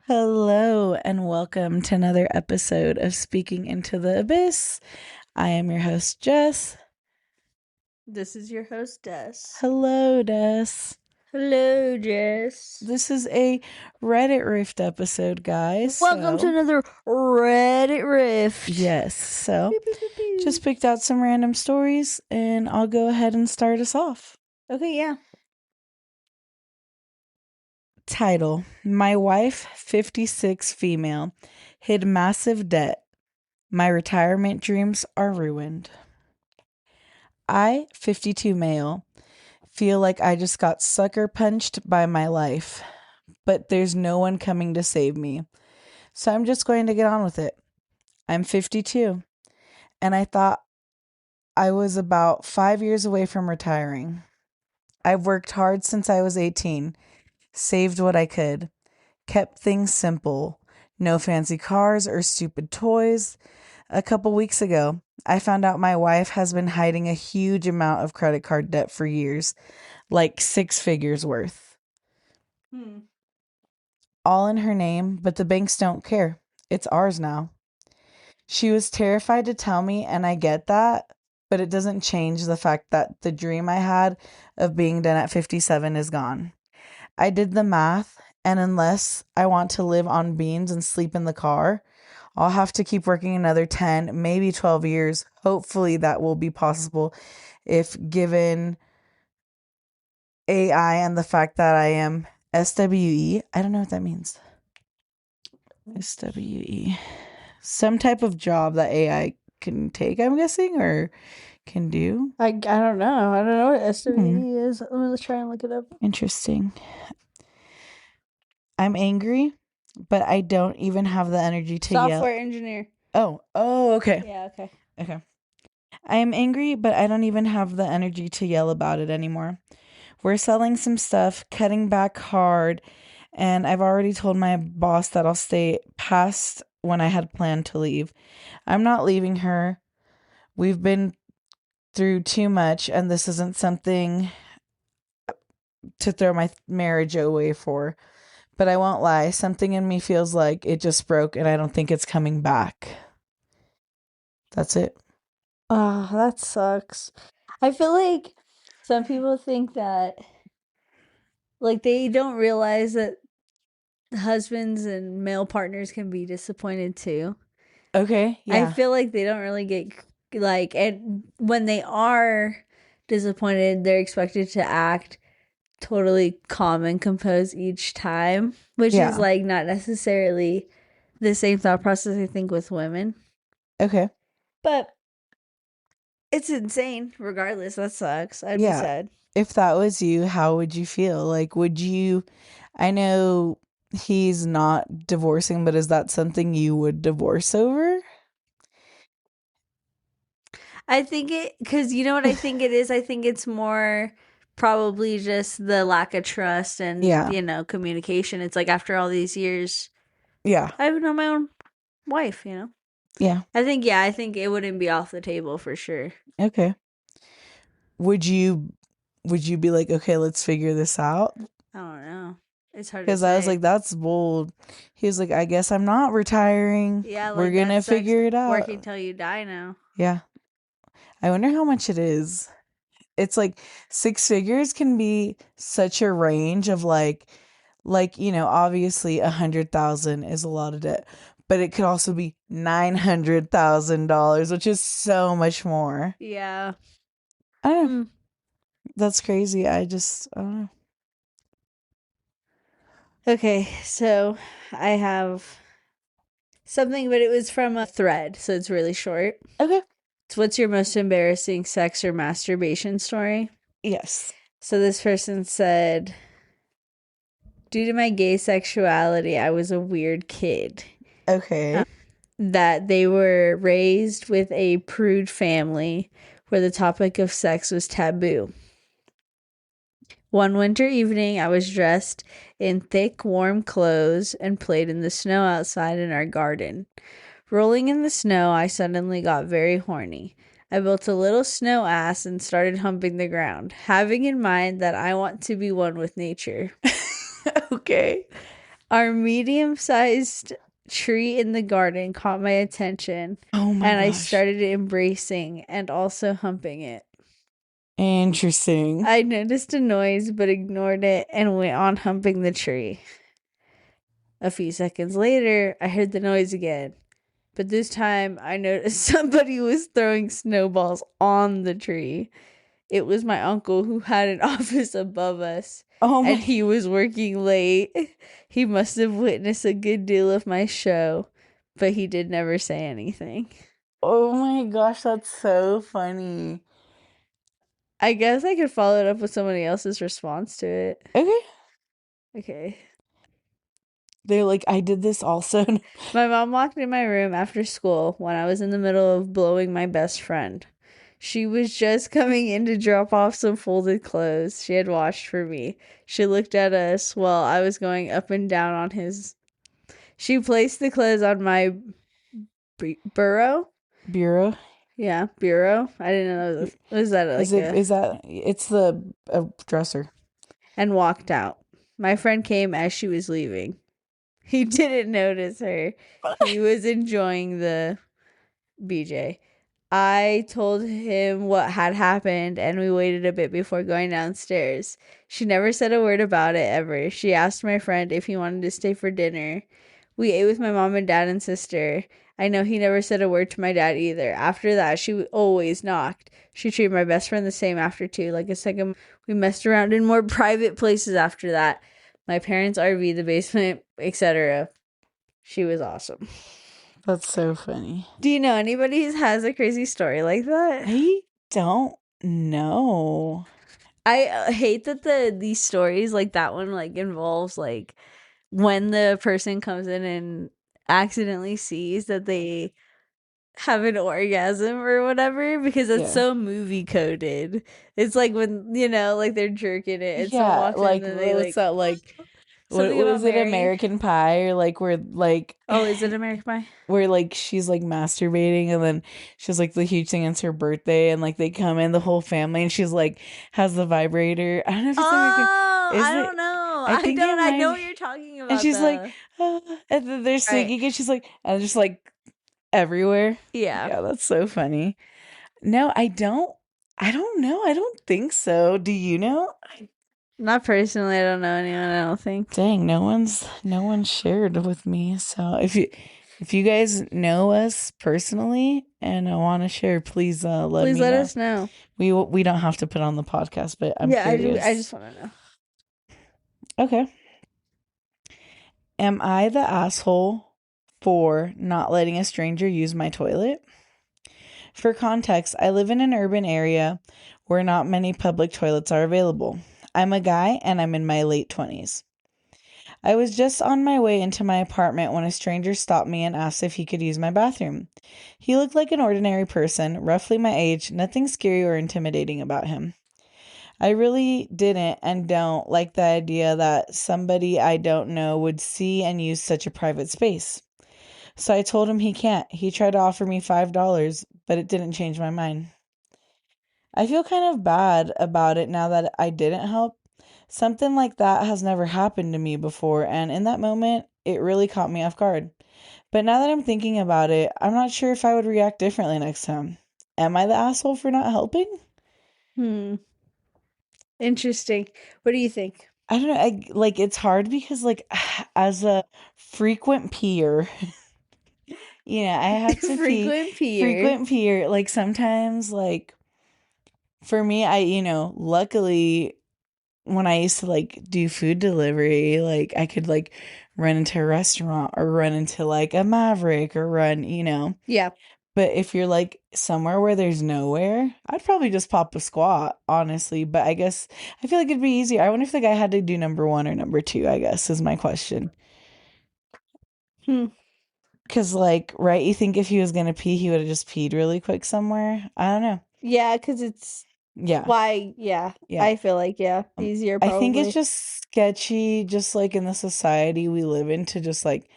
Hello, and welcome to another episode of Speaking Into the Abyss. I am your host, Jess. This is your host, Des. Hello, Des. Hello, Jess. This is a Reddit Rift episode, guys. Welcome to another Reddit Rift. Yes, so Pew, pew, pew, pew. just picked out some random stories, and I'll go ahead and start us off. Okay, yeah. Title: My wife, 56 female, hid massive debt. My retirement dreams are ruined. I, 52 male, feel like I just got sucker punched by my life, but there's no one coming to save me. So I'm just going to get on with it. I'm 52, and I thought I was about 5 years away from retiring. I've worked hard since I was 18, saved what I could, kept things simple, no fancy cars or stupid toys. A couple weeks ago, I found out my wife has been hiding a huge amount of credit card debt for years, like 6 figures worth. All in her name, but the banks don't care. It's ours now. She was terrified to tell me, and I get that, but it doesn't change the fact that the dream I had of being done at 57 is gone. I did the math, and unless I want to live on beans and sleep in the car, I'll have to keep working another 10, maybe 12 years. Hopefully that will be possible if given AI and the fact that I am SWE. I don't know what that means. SWE. Some type of job that AI can take, I'm guessing, or can do. I don't know. I don't know what SWE is. Let me try and look it up. Interesting. I'm angry, but I don't even have the energy to yell. Software engineer. Oh, okay. Yeah, okay. Okay. I am angry, but I don't even have the energy to yell about it anymore. We're selling some stuff, cutting back hard, and I've already told my boss that I'll stay past when I had planned to leave. I'm not leaving her. We've been through too much, and this isn't something to throw my marriage away for. But I won't lie, something in me feels like it just broke, and I don't think it's coming back. That's it. Oh, that sucks. I feel like some people think that, like, they don't realize that husbands and male partners can be disappointed too. Okay, I yeah. feel like they don't really get, like, and when they are disappointed, they're expected to act totally calm and composed each time, which Yeah. is like not necessarily the same thought process I think with women. Okay. But it's insane regardless. That sucks. I'd Yeah. be sad. If that was you, how would you feel? Like, would you, I know he's not divorcing, but is that something you would divorce over? I think it, because you know what I think it is? I think it's more probably just the lack of trust and, Yeah. you know, communication. It's like after all these years, Yeah. I have known my own wife, you know? Yeah. I think it wouldn't be off the table for sure. Okay. Would you be like, okay, let's figure this out? I don't know. It's hard to Because say. I was like, that's bold. He was like, I guess I'm not retiring. Yeah, like we're gonna that sucks. figure it out. Working till you die now. Yeah. I wonder how much it is. It's like 6 figures can be such a range of like, you know, obviously 100,000 is a lot of debt, but it could also be $900,000, which is so much more. Yeah. I don't know. That's crazy. I don't know. Okay, so I have something, but it was from a thread, so it's really short. Okay. So what's your most embarrassing sex or masturbation story? Yes. So this person said, due to my gay sexuality, I was a weird kid. Okay. That they were raised with a prude family where the topic of sex was taboo. One winter evening, I was dressed in thick, warm clothes and played in the snow outside in our garden. Rolling in the snow, I suddenly got very horny. I built a little snow ass and started humping the ground, having in mind that I want to be one with nature. Okay. Our medium-sized tree in the garden caught my attention, Oh my and I gosh. started embracing and also humping it. Interesting. I noticed a noise but ignored it and went on humping the tree. A few seconds later, I heard the noise again, but this time I noticed somebody was throwing snowballs on the tree. It was my uncle who had an office above us, Oh and my. he was working late. He must have witnessed a good deal of my show, but he did never say anything. Oh my gosh, that's so funny. I guess I could follow it up with somebody else's response to it. Okay. Okay. They're like, I did this also. My mom walked in my room after school when I was in the middle of blowing my best friend. She was just coming in to drop off some folded clothes she had washed for me. She looked at us while I was going up and down on his. She placed the clothes on my bureau. Bureau. Yeah, bureau. I didn't know that was that like Is that it's the dresser. and walked out. My friend came as she was leaving. He didn't notice her. He was enjoying the BJ. I told him what had happened and we waited a bit before going downstairs. She never said a word about it ever. She asked my friend if he wanted to stay for dinner. We ate with my mom and dad and sister. I know he never said a word to my dad either. After that, she always knocked. She treated my best friend the same after too. Like a second, we messed around in more private places after that. My parents' RV, the basement, etc. She was awesome. That's so funny. Do you know anybody who has a crazy story like that? I don't know. I hate that these stories like that one like involves like when the person comes in and accidentally sees that they have an orgasm or whatever because it's Yeah. so movie coded. It's like when like they're jerking it and someone Yeah, walks like in and they what's that like? What something about was it? Mary. American Pie, or like where like Oh, is it American Pie? where like she's like masturbating and then she's like the huge thing, it's her birthday and like they come in the whole family and she's like has the vibrator. I don't know if it's American. Oh, Is I it? don't know. I think it I know might. what you're talking about. And she's like, though. "Ah," and then they're Right. singing and she's like, and just like everywhere. Yeah. Yeah, that's so funny. No, I don't know. I don't think so. Do you know? Not personally, I don't know anyone, I don't think. Dang, no one's shared with me. So if you guys know us personally and want to share, please let Please me let know. us know. We don't have to put on the podcast, but I'm curious. I just want to know. Okay. Am I the asshole for not letting a stranger use my toilet? For context, I live in an urban area where not many public toilets are available. I'm a guy and I'm in my late 20s. I was just on my way into my apartment when a stranger stopped me and asked if he could use my bathroom. He looked like an ordinary person, roughly my age, nothing scary or intimidating about him. I really didn't and don't like the idea that somebody I don't know would see and use such a private space. So I told him he can't. He tried to offer me $5, but it didn't change my mind. I feel kind of bad about it now that I didn't help. Something like that has never happened to me before, and in that moment, it really caught me off guard. But now that I'm thinking about it, I'm not sure if I would react differently next time. Am I the asshole for not helping? Interesting. What do you think? I don't know. It's hard because, like, as a frequent peer, I have to Frequent peer. Frequent peer. Like, sometimes, like, for me, luckily, when I used to, like, do food delivery, like, I could, like, run into a restaurant or run into, like, a Maverick or run. Yeah. But if you're, like, somewhere where there's nowhere, I'd probably just pop a squat, honestly. But I guess I feel like it'd be easier. I wonder if the guy had to do number 1 or number 2, I guess, is my question. Because, like, right, you think if he was going to pee, he would have just peed really quick somewhere? I don't know. Yeah, because it's... Yeah. Why? Yeah. I feel like, easier probably. I think it's just sketchy, just, like, in the society we live in, to just, like,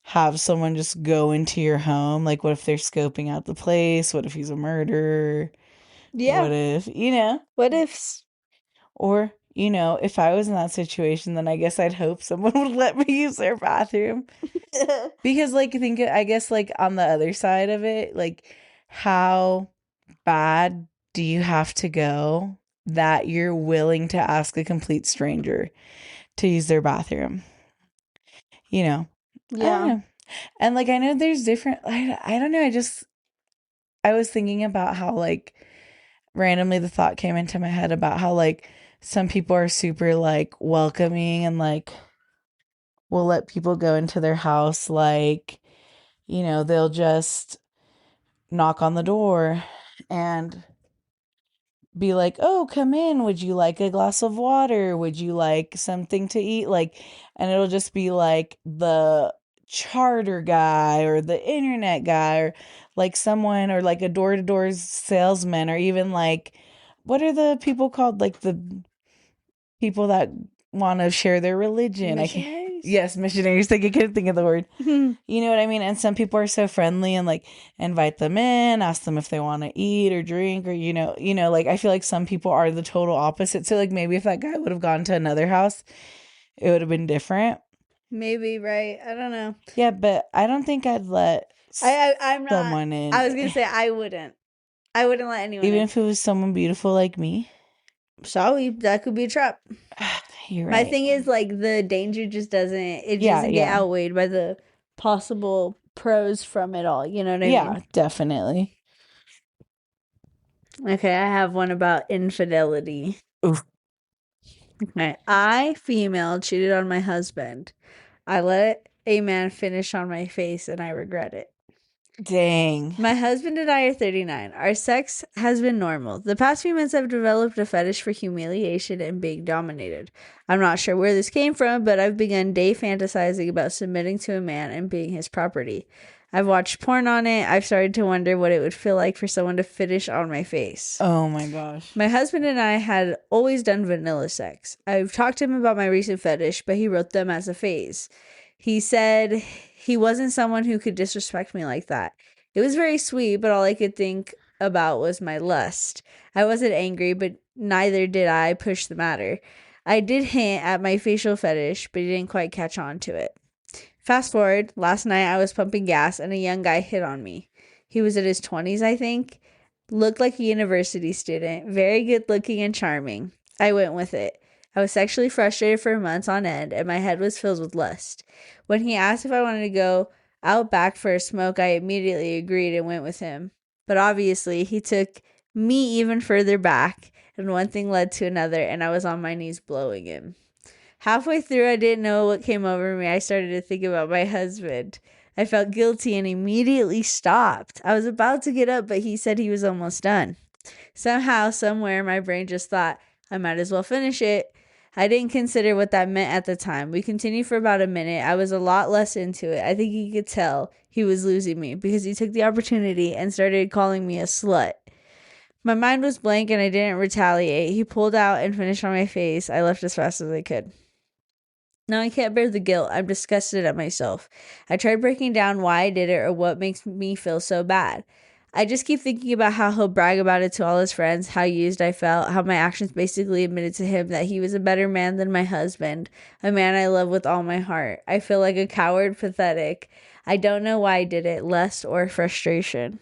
have someone just go into your home. Like, what if they're scoping out the place? What if he's a murderer? Yeah. What if, What if... Or if I was in that situation, then I guess I'd hope someone would let me use their bathroom. Because, like, I guess, like, on the other side of it, like, how bad do you have to go that you're willing to ask a complete stranger to use their bathroom? I don't Yeah. know. And, like, I know there's different, I don't know. I was thinking about how, like, randomly the thought came into my head about how, like, some people are super, like, welcoming and, like, will let people go into their house. Like, they'll just knock on the door and be like, "Oh, come in. Would you like a glass of water? Would you like something to eat?" Like, and it'll just be like the charter guy or the internet guy or like someone or like a door-to-door salesman or even like what are the people called? Like the people that want to share their religion. Missionaries? Yes, missionaries. Like I couldn't think of the word. You know what I mean? And some people are so friendly and like invite them in, ask them if they want to eat or drink or like I feel like some people are the total opposite. So like maybe if that guy would have gone to another house, it would have been different. Maybe, right? I don't know. Yeah, but I don't think I'd let I'm not. someone in. I was gonna say I wouldn't. I wouldn't let anyone Even in. if it was someone beautiful like me. Sorry, that could be a trap. You're My right. thing is like the danger just doesn't get outweighed by the possible pros from it all. You know what I Yeah, mean? definitely. Okay, I have one about infidelity. Oof. Okay, I, female, cheated on my husband. I let a man finish on my face and I regret it. Dang. My husband and I are 39. Our sex has been normal. The past few months I've developed a fetish for humiliation and being dominated. I'm not sure where this came from, but I've begun day fantasizing about submitting to a man and being his property. I've watched porn on it. I've started to wonder what it would feel like for someone to finish on my face. Oh my gosh. My husband and I had always done vanilla sex. I've talked to him about my recent fetish, but he wrote them as a phase. He said he wasn't someone who could disrespect me like that. It was very sweet, but all I could think about was my lust. I wasn't angry, but neither did I push the matter. I did hint at my facial fetish, but he didn't quite catch on to it. Fast forward, last night I was pumping gas and a young guy hit on me. He was in his 20s, I think. Looked like a university student, very good looking and charming. I went with it. I was sexually frustrated for months on end, and my head was filled with lust. When he asked if I wanted to go out back for a smoke, I immediately agreed and went with him. But obviously, he took me even further back, and one thing led to another, and I was on my knees blowing him. Halfway through, I didn't know what came over me. I started to think about my husband. I felt guilty and immediately stopped. I was about to get up, but he said he was almost done. Somehow, somewhere, my brain just thought, I might as well finish it. I didn't consider what that meant at the time. We continued for about a minute. I was a lot less into it. I think he could tell he was losing me because he took the opportunity and started calling me a slut. My mind was blank and I didn't retaliate. He pulled out and finished on my face. I left as fast as I could. Now I can't bear the guilt. I'm disgusted at myself. I tried breaking down why I did it or what makes me feel so bad. I just keep thinking about how he'll brag about it to all his friends, how used I felt, how my actions basically admitted to him that he was a better man than my husband, a man I love with all my heart. I feel like a coward, pathetic. I don't know why I did it, lust or frustration.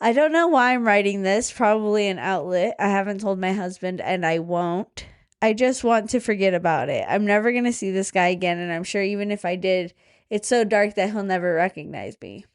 I don't know why I'm writing this, probably an outlet. I haven't told my husband and I won't. I just want to forget about it. I'm never going to see this guy again, and I'm sure even if I did, it's so dark that he'll never recognize me.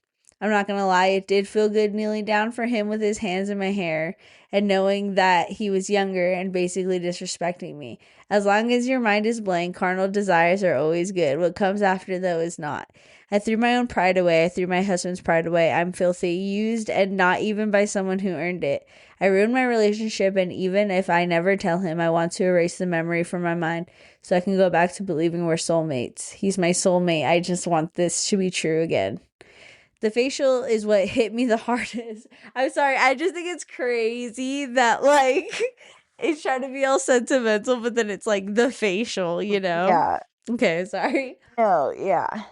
I'm not going to lie, it did feel good kneeling down for him with his hands in my hair and knowing that he was younger and basically disrespecting me. As long as your mind is blank, carnal desires are always good. What comes after, though, is not. I threw my own pride away. I threw my husband's pride away. I'm filthy, used, and not even by someone who earned it. I ruined my relationship, and even if I never tell him, I want to erase the memory from my mind so I can go back to believing we're soulmates. He's my soulmate. I just want this to be true again. The facial is what hit me the hardest. I'm sorry. I just think it's crazy that, like, it's trying to be all sentimental, but then it's like the facial, you know? Yeah. Okay, sorry. No, yeah.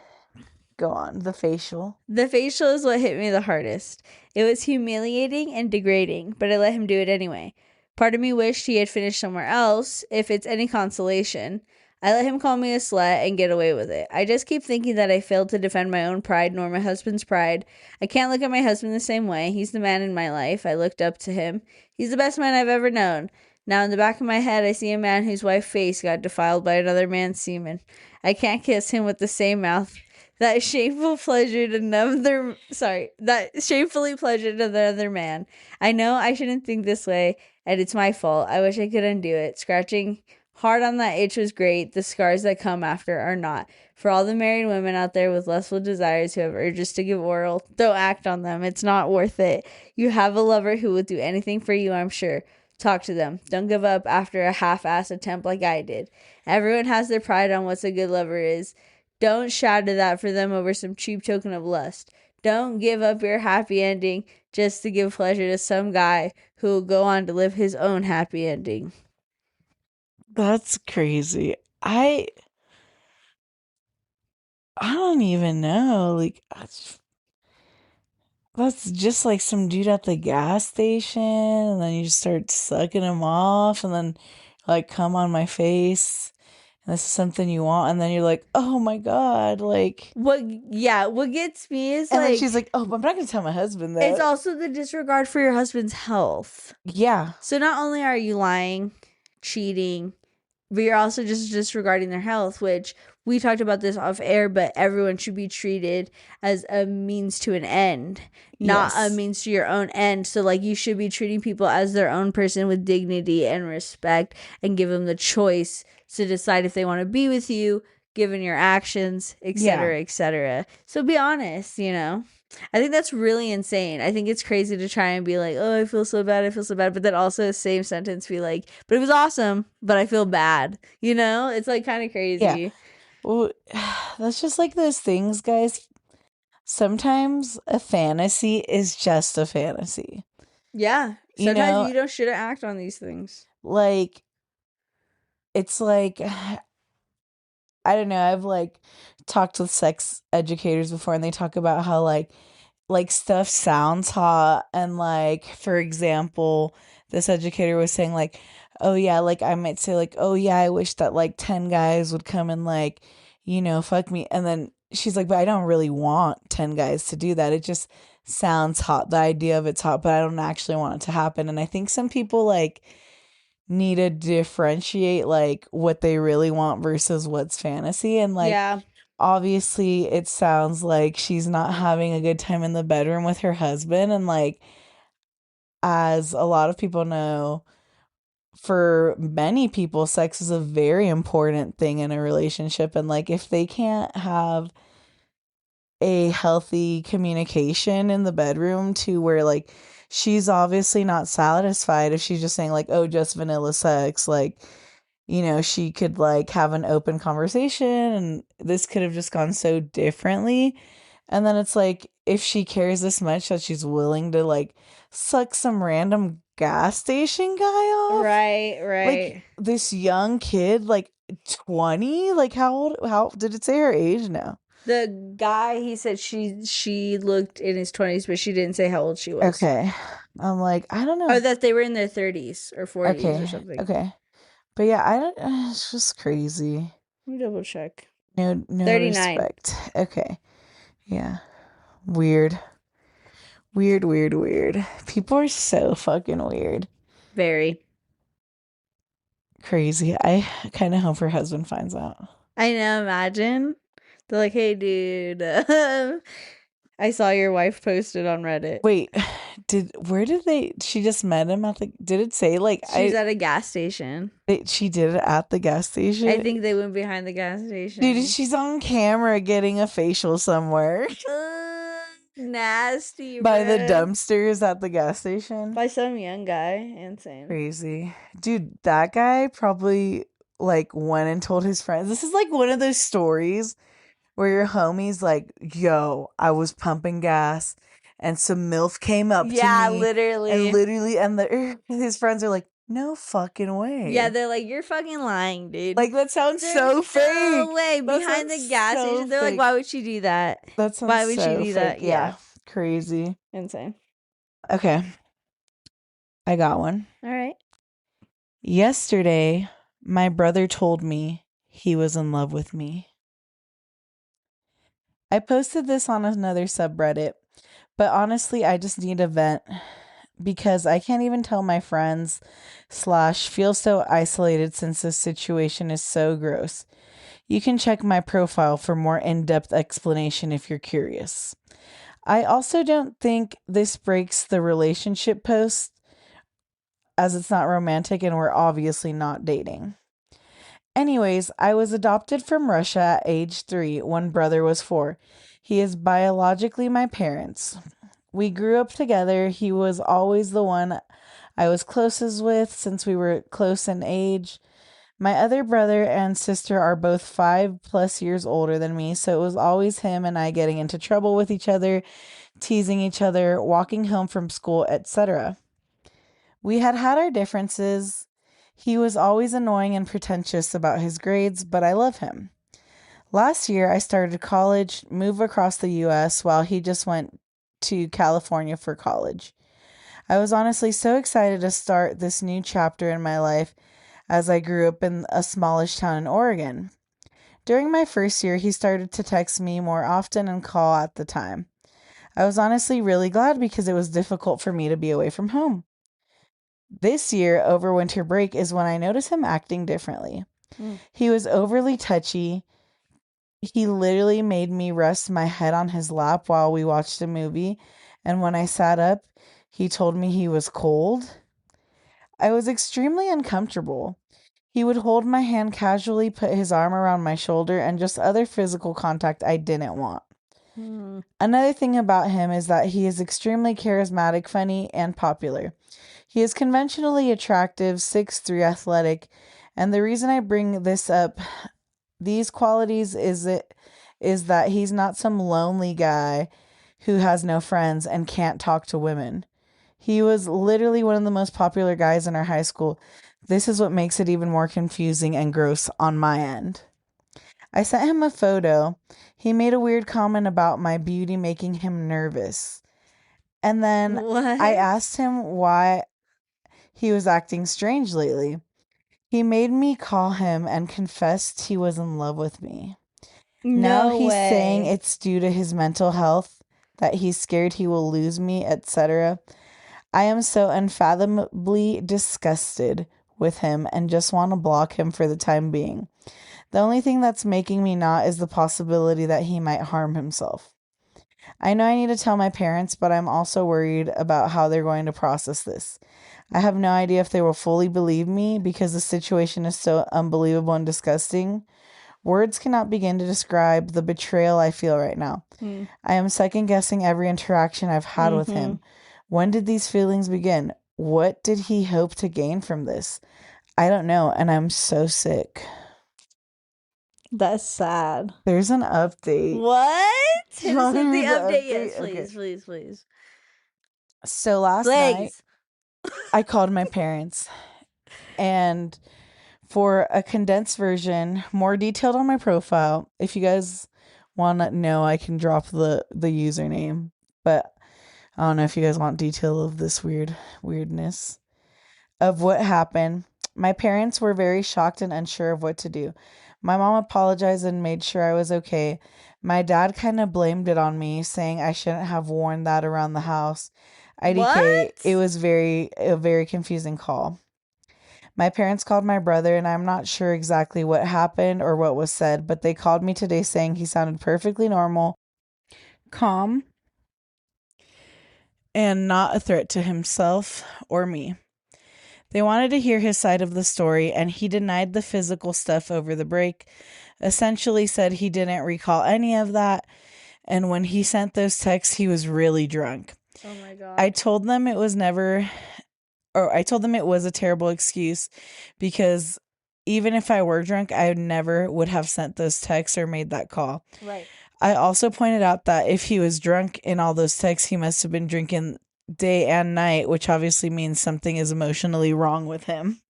Go on. The facial. The facial is what hit me the hardest. It was humiliating and degrading, but I let him do it anyway. Part of me wished he had finished somewhere else, if it's any consolation. I let him call me a slut and get away with it. I just keep thinking that I failed to defend my own pride nor my husband's pride. I can't look at my husband the same way. He's the man in my life. I looked up to him. He's the best man I've ever known. Now in the back of my head, I see a man whose wife's face got defiled by another man's semen. I can't kiss him with the same mouth that shamefully pleasured another man. I know I shouldn't think this way, and it's my fault. I wish I could undo it. Scratching hard on that itch was great. The scars that come after are not. For all the married women out there with lustful desires who have urges to give oral, don't act on them. It's not worth it. You have a lover who will do anything for you, I'm sure. Talk to them. Don't give up after a half-assed attempt like I did. Everyone has their pride on what a good lover is. Don't shatter that for them over some cheap token of lust. Don't give up your happy ending just to give pleasure to some guy who will go on to live his own happy ending. That's crazy. I don't even know. Like, that's just like some dude at the gas station, and then you just start sucking him off, and then like come on my face, and this is something you want, and then you're like, oh my god, like what gets me is and like, then she's like, oh, I'm not gonna tell my husband that. it's also the disregard for your husband's health. Yeah. So not only are you lying, cheating, but you're also just disregarding their health, which we talked about this off air, but everyone should be treated as a means to an end, not a means to your own end. So like, you should be treating people as their own person with dignity and respect, and give them the choice to decide if they want to be with you, given your actions, etc., etc. So be honest, you know. I think that's really insane. I think it's crazy to try and be like, oh, I feel so bad, but then also same sentence be like, but it was awesome, but I feel bad. You know, it's like kind of crazy. Yeah. Well, that's just like those things, guys. Sometimes a fantasy is just a fantasy. Yeah. Sometimes you don't shouldn't act on these things. Like, it's like, I don't know, I've like talked with sex educators before, and they talk about how like stuff sounds hot, and like, for example, this educator was saying like, oh yeah, like I might say like, oh yeah, I wish that like 10 guys would come and like, you know, fuck me, and then she's like, but I don't really want 10 guys to do that. It just sounds hot. The idea of it's hot, but I don't actually want it to happen. And I think some people like need to differentiate like what they really want versus what's fantasy. And like, obviously it sounds like she's not having a good time in the bedroom with her husband, and like, as a lot of people know, for many people sex is a very important thing in a relationship, and like, if they can't have a healthy communication in the bedroom to where like she's obviously not satisfied if she's just saying like, oh, just vanilla sex, like, you know, she could like have an open conversation, and this could have just gone so differently. And then it's like, if she cares this much that she's willing to like suck some random gas station guy off, right, like this young kid, like 20, like how did it say her age? No, the guy, he said she looked in his 20s, but she didn't say how old she was. Okay. I'm like, I don't know. Or that they were in their 30s or 40s or something. Okay. But yeah, I don't, it's just crazy. Let me double check. No 39. Respect. Okay. Yeah. Weird. People are so fucking weird. Very. Crazy. I kind of hope her husband finds out. I know, imagine. They're like, hey, dude, I saw your wife posted on Reddit. Wait, she just met him did it say like she's at a gas station? She did it at the gas station? I think they went behind the gas station. Dude, she's on camera getting a facial somewhere. Nasty, by the dumpsters at the gas station. By some young guy. Insane. Crazy. Dude, that guy probably like went and told his friends. This is like one of those stories where your homie's like, yo, I was pumping gas and some MILF came up to me. Yeah, literally. And his friends are like, no fucking way. Yeah, they're like, you're fucking lying, dude. Like, that sounds so fake. No way. Behind the gas station. They're like, why would she do that? That sounds why would so she do that? Yeah. Crazy. Insane. Okay. I got one. All right. Yesterday, my brother told me he was in love with me. I posted this on another subreddit, but honestly, I just need a vent because I can't even tell my friends slash feel so isolated since this situation is so gross. You can check my profile for more in-depth explanation if you're curious. I also don't think this breaks the relationship post as it's not romantic and we're obviously not dating. Anyways, I was adopted from Russia at age 3 when brother was 4. He is biologically my parents. We grew up together. He was always the one I was closest with since we were close in age. My other brother and sister are both 5+ years older than me, so it was always him and I getting into trouble with each other, teasing each other, walking home from school, etc. We had our differences. He was always annoying and pretentious about his grades, but I love him. Last year, I started college, moved across the US while he just went to California for college. I was honestly so excited to start this new chapter in my life as I grew up in a smallish town in Oregon. During my first year, he started to text me more often and call at the time. I was honestly really glad because it was difficult for me to be away from home. This year, over winter break, is when I noticed him acting differently. He was overly touchy. He literally made me rest my head on his lap while we watched a movie. And when I sat up, he told me he was cold. I was extremely uncomfortable. He would hold my hand casually, put his arm around my shoulder, and just other physical contact I didn't want. Another thing about him is that he is extremely charismatic, funny, and popular. He is conventionally attractive, 6'3", athletic, and the reason I bring this up, these qualities, is that he's not some lonely guy who has no friends and can't talk to women. He was literally one of the most popular guys in our high school. This is what makes it even more confusing and gross on my end. I sent him a photo. He made a weird comment about my beauty making him nervous. And then I asked him why he was acting strange lately. He made me call him and confessed he was in love with me. Now he's saying it's due to his mental health, that he's scared he will lose me, etc. I am so unfathomably disgusted with him and just want to block him for the time being. The only thing that's making me not is the possibility that he might harm himself. I know I need to tell my parents, but I'm also worried about how they're going to process this. I have no idea if they will fully believe me because the situation is so unbelievable and disgusting. Words cannot begin to describe the betrayal I feel right now. I am second guessing every interaction I've had with him. When did these feelings begin? What did he hope to gain from this? I don't know, and I'm so sick. That's sad. There's an update. What? Hit us with the The update. Yes, update? please, Okay. please. So last night, I called my parents, and for a condensed version, more detailed on my profile, if you guys want to know, I can drop the username, but I don't know if you guys want detail of this weirdness of what happened. My parents were very shocked and unsure of what to do. My mom apologized and made sure I was okay. My dad kind of blamed it on me, saying I shouldn't have worn that around the house. IDK, it was a very confusing call. My parents called my brother, and I'm not sure exactly what happened or what was said, but they called me today saying he sounded perfectly normal, calm, and not a threat to himself or me. They wanted to hear his side of the story, and he denied the physical stuff over the break, essentially said he didn't recall any of that, and when he sent those texts, he was really drunk. Oh my God. I told them it was a terrible excuse because even if I were drunk, I never would have sent those texts or made that call. Right. I also pointed out that if he was drunk in all those texts, he must have been drinking day and night, which obviously means something is emotionally wrong with him.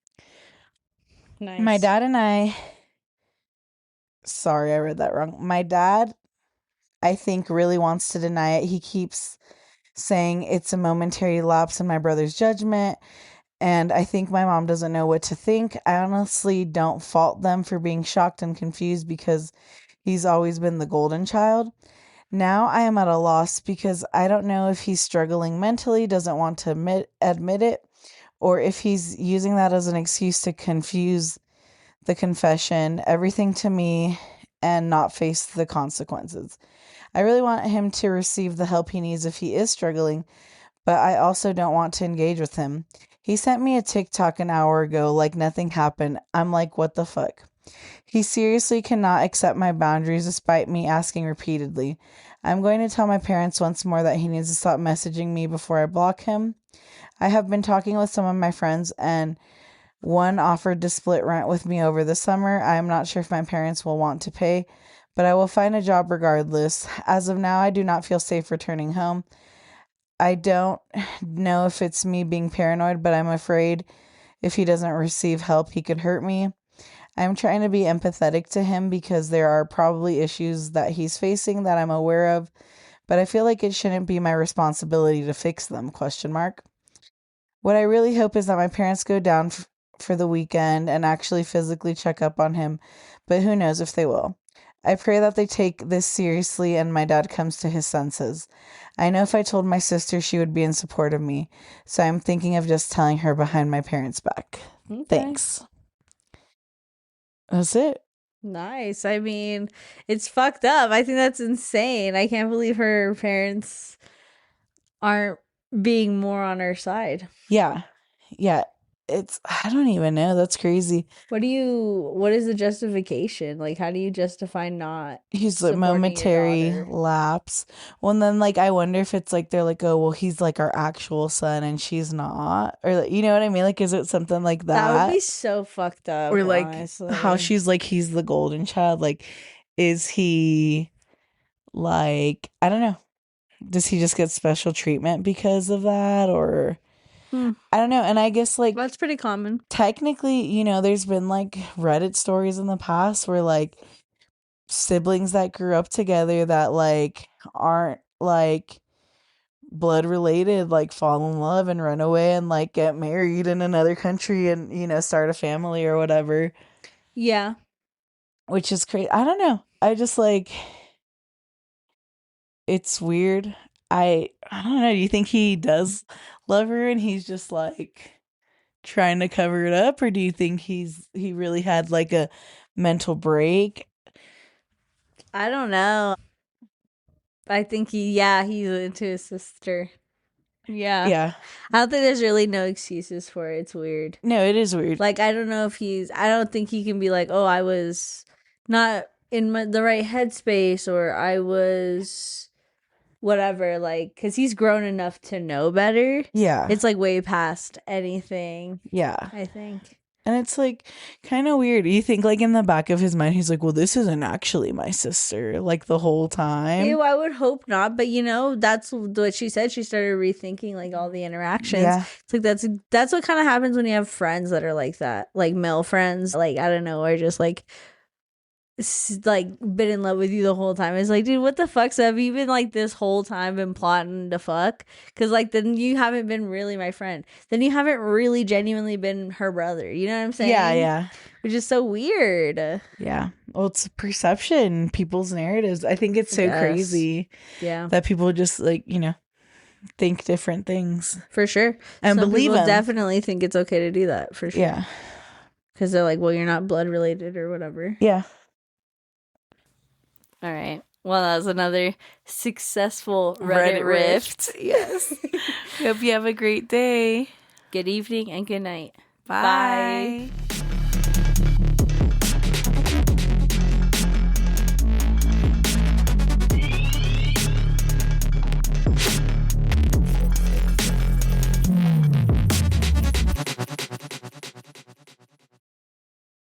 Nice. My dad and I, sorry, I read that wrong. My dad, I think, really wants to deny it. He keeps saying it's a momentary lapse in my brother's judgment And I think my mom doesn't know what to think. I honestly don't fault them for being shocked and confused because he's always been the golden child. Now I am at a loss because I don't know if he's struggling mentally, doesn't want to admit it, or if he's using that as an excuse to confuse the confession, everything to me, and not face the consequences. I really want him to receive the help he needs if he is struggling, but I also don't want to engage with him. He sent me a TikTok an hour ago like nothing happened. I'm like, what the fuck? He seriously cannot accept my boundaries despite me asking repeatedly. I'm going to tell my parents once more that he needs to stop messaging me before I block him. I have been talking with some of my friends, and one offered to split rent with me over the summer. I am not sure if my parents will want to pay, but I will find a job regardless. As of now, I do not feel safe returning home. I don't know if it's me being paranoid, but I'm afraid if he doesn't receive help, he could hurt me. I'm trying to be empathetic to him because there are probably issues that he's facing that I'm aware of, but I feel like it shouldn't be my responsibility to fix them, question mark. What I really hope is that my parents go down for the weekend and actually physically check up on him, but who knows if they will. I pray that they take this seriously and my dad comes to his senses. I know if I told my sister, she would be in support of me, so I'm thinking of just telling her behind my parents' back. Okay. Thanks. That's it. Nice. I mean, it's fucked up. I think that's insane. I can't believe her parents aren't being more on her side. Yeah. Yeah. I don't even know. That's crazy. What is the justification? Like, how do you justify not He's like supporting your momentary daughter? lapse. Well, and then like I wonder if it's like they're like, oh, well, he's like our actual son and she's not, or like, you know what I mean? Like, is it something like that? That would be so fucked up. Or like honestly. how she's like he's the golden child. Like, is he like I don't know? Does he just get special treatment because of that, or I don't know? And I guess like That's pretty common. technically, you know, there's been like Reddit stories in the past where like siblings that grew up together that like aren't like blood related like fall in love and run away and like get married in another country and you know start a family or whatever, Yeah. which is crazy. I don't know. I just like it's weird. I don't know. Do you think he does love her and he's just like trying to cover it up, or do you think he really had like a mental break? I don't know. I think he's into his sister. Yeah. Yeah. I don't think there's really no excuses for it. It's weird. No, it is weird. Like, I don't know if I don't think he can be like, oh, I was not in the right headspace, or I was whatever, like, because he's grown enough to know better. Yeah. It's like way past anything, Yeah. I think. And it's like kind of weird. You think like in the back of his mind, he's like, well, this isn't actually my sister like the whole time. Ew, I would hope not. But that's what she said. She started rethinking like all the interactions. Yeah. It's like that's what kind of happens when you have friends that are like that, like male friends, like I don't know, or just like been in love with you the whole time. It's like, dude, what the fuck? So have you been like this whole time been plotting to fuck? Because like then you haven't been really my friend. Then you haven't really genuinely been her brother. You know what I'm saying? Yeah, yeah. Which is so weird. Yeah. Well, it's perception, people's narratives. I think it's so crazy. Yeah. That people just like, you know, think different things. For sure. And Some believe people them. definitely think it's okay to do that, for sure. Yeah. Because they're like, well, you're not blood related or whatever. Yeah. All right. Well, that was another successful Reddit rift. Yes. Hope you have a great day. Good evening and good night. Bye.